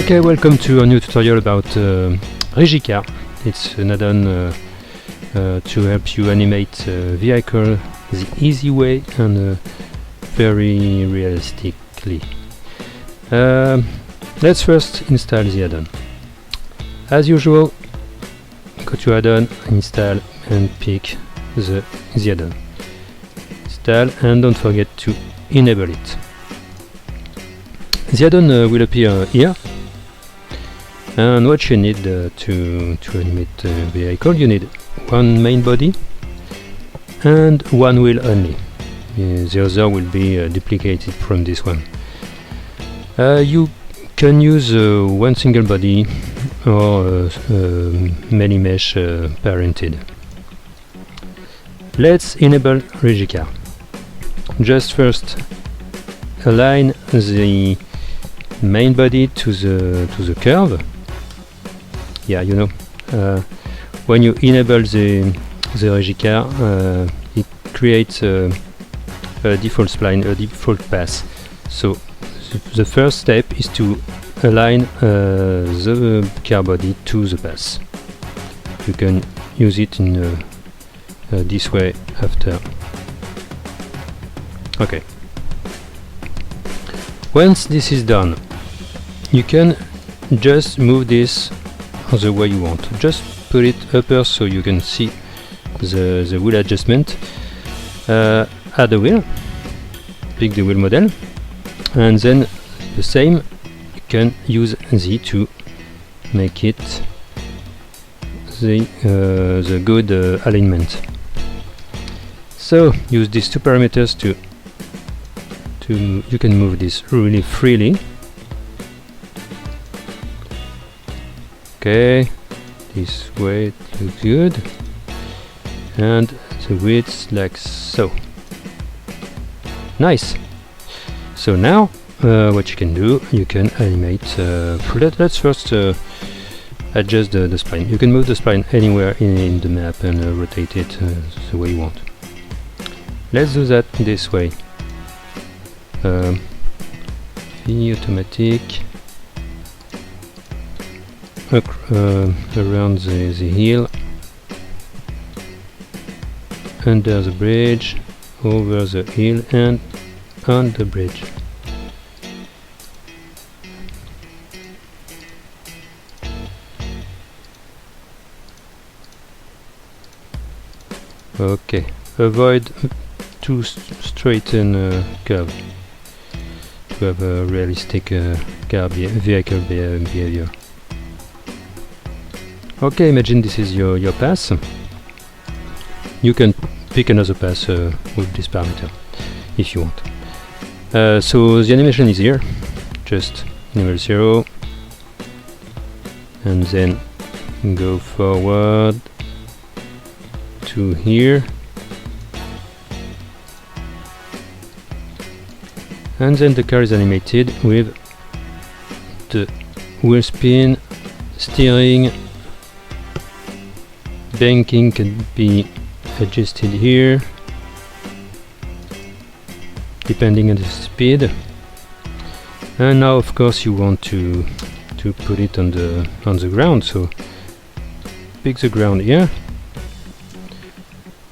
Okay, welcome to a new tutorial about Rigicar. It's an add-on to help you animate vehicle the easy way and very realistically. Let's first install the add-on. As usual, go to add-on, install and pick the add-on. Install and don't forget to enable it. The add-on will appear here. And what you need to animate the vehicle, you need one main body and one wheel only. The other will be duplicated from this one. You can use one single body or many mesh parented. Let's enable Rigicar. Just first align the main body to the curve. Yeah, you know, when you enable the Rigicar, it creates a default spline, a default path. So the first step is to align the car body to the path. You can use it in this way after. Okay. Once this is done, you can just move this the way you want. Just put it upper so you can see the wheel adjustment. Add the wheel, pick the wheel model, and then the same, you can use Z to make it the good alignment. So use these two parameters to you can move this really freely. Okay, this way it looks good, and the width like so. Nice. So now what you can do, you can animate. Let's first adjust the spline. You can move the spline anywhere in the map and rotate it the way you want. Let's do that this way. V automatic. Around the hill, under the bridge, over the hill and on the bridge. Okay, avoid too straighten curve to have a realistic vehicle behavior. Okay, imagine this is your path. You can pick another path with this parameter if you want. So the animation is here. Just enable 0 and then go forward to here, and then the car is animated with the wheel spin, steering. Banking can be adjusted here depending on the speed, and now of course you want to put it on the ground, so pick the ground here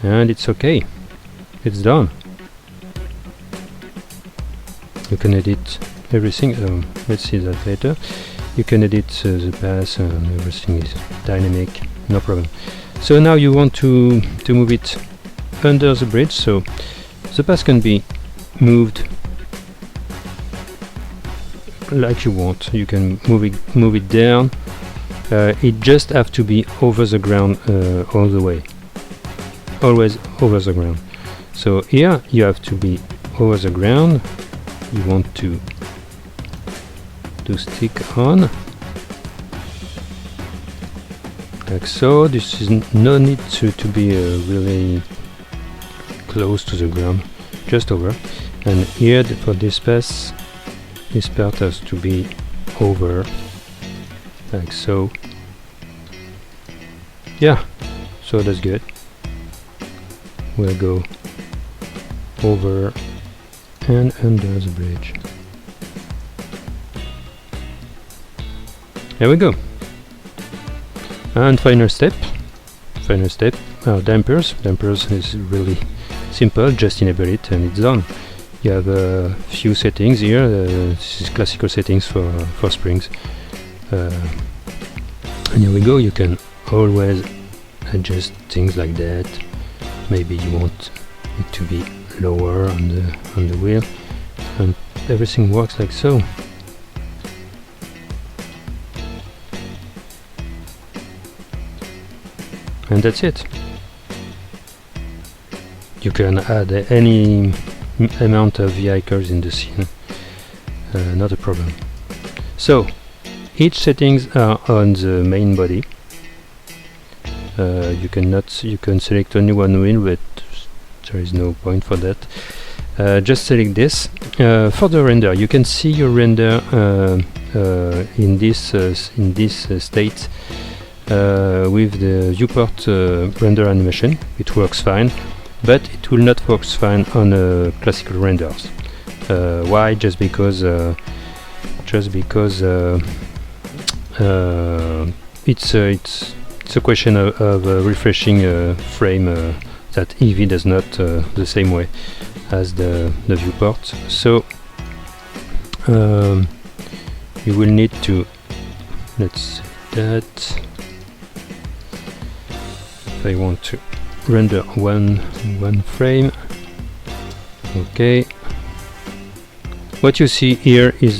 and it's okay, it's done. You can edit everything. Let's see that later. You can edit the path and everything is dynamic, no problem. So now you want to move it under the bridge, so the path can be moved like you want. You can move it down. It just have to be over the ground all the way, always over the ground. So here you have to be over the ground. You want to stick on. Like so. This is no need to be really close to the ground, just over. And here for this path, this part has to be over, like so. Yeah, so that's good. We'll go over and under the bridge. There we go. And final step, dampers. Dampers is really simple, just enable it and it's done. You have a few settings here. This is classical settings for springs. And here we go. You can always adjust things like that. Maybe you want it to be lower on the wheel, and everything works like so. And that's it. You can add any amount of vehicles in the scene, not a problem. So each settings are on the main body. You can select only one wheel, but there is no point for that. Just select this. For the render, you can see your render in this state with the viewport render animation. It works fine, but it will not work fine on classical renders. Why? Just because it's a question of refreshing a frame that Eevee does not the same way as the viewport. So you will need to, let's see that, if I want to render one frame, okay. What you see here is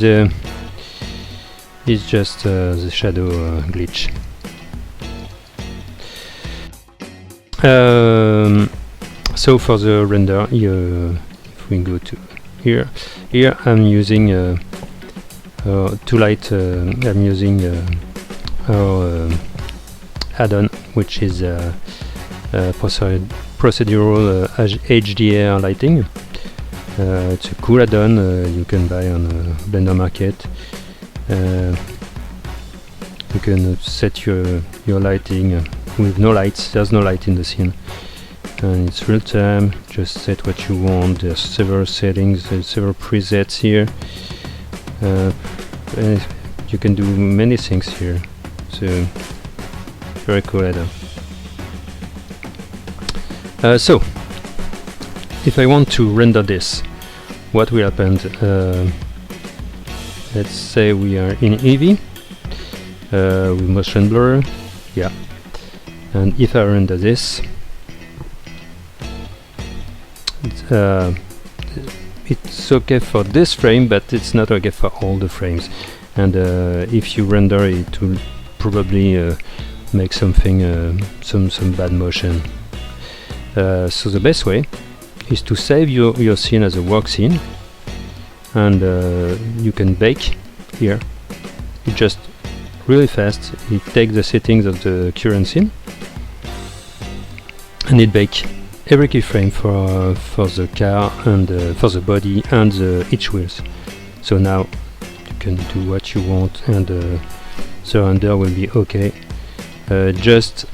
just the shadow glitch. So for the render, if we go to here I'm using too light. I'm using our add-on, which is procedural HDR lighting. It's a cool add-on you can buy on Blender Market. You can set your lighting with no lights. There's no light in the scene, and it's real time. Just set what you want. There's several settings, there's several presets here. You can do many things here. So very cool add-on. So if I want to render this, what will happen? Let's say we are in Eevee with motion blur, yeah. And if I render this, it's okay for this frame, but it's not okay for all the frames. And if you render it, will probably make something, some bad motion. So the best way is to save your scene as a work scene, and you can bake here. It just really fast. It takes the settings of the current scene and it bakes every keyframe for the car and for the body and each wheels. So now you can do what you want, and the render will be okay. Just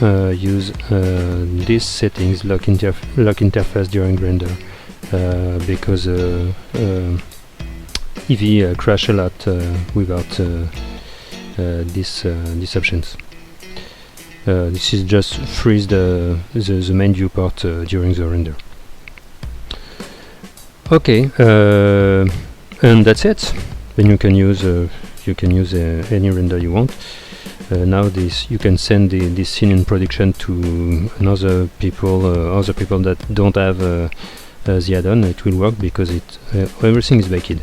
use these settings, lock interface during render, because Eevee crash a lot without these options. This is just freeze the main viewport during the render. Okay, and that's it. Then you can use any render you want. Now you can send this scene in production to other people that don't have the add-on. It will work because everything is baked.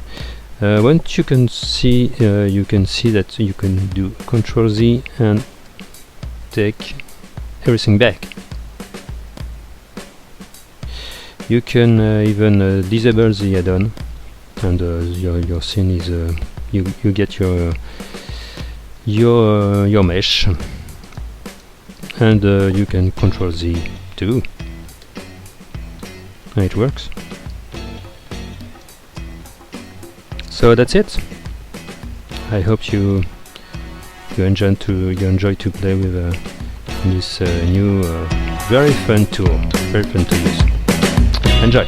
Once you can see that you can do Ctrl Z and take everything back. You can even disable the add-on, and your scene is you get your mesh, and you can Ctrl Z too, and it works. So that's it. I hope you enjoy to play with this new very fun tool, very fun to use. Enjoy.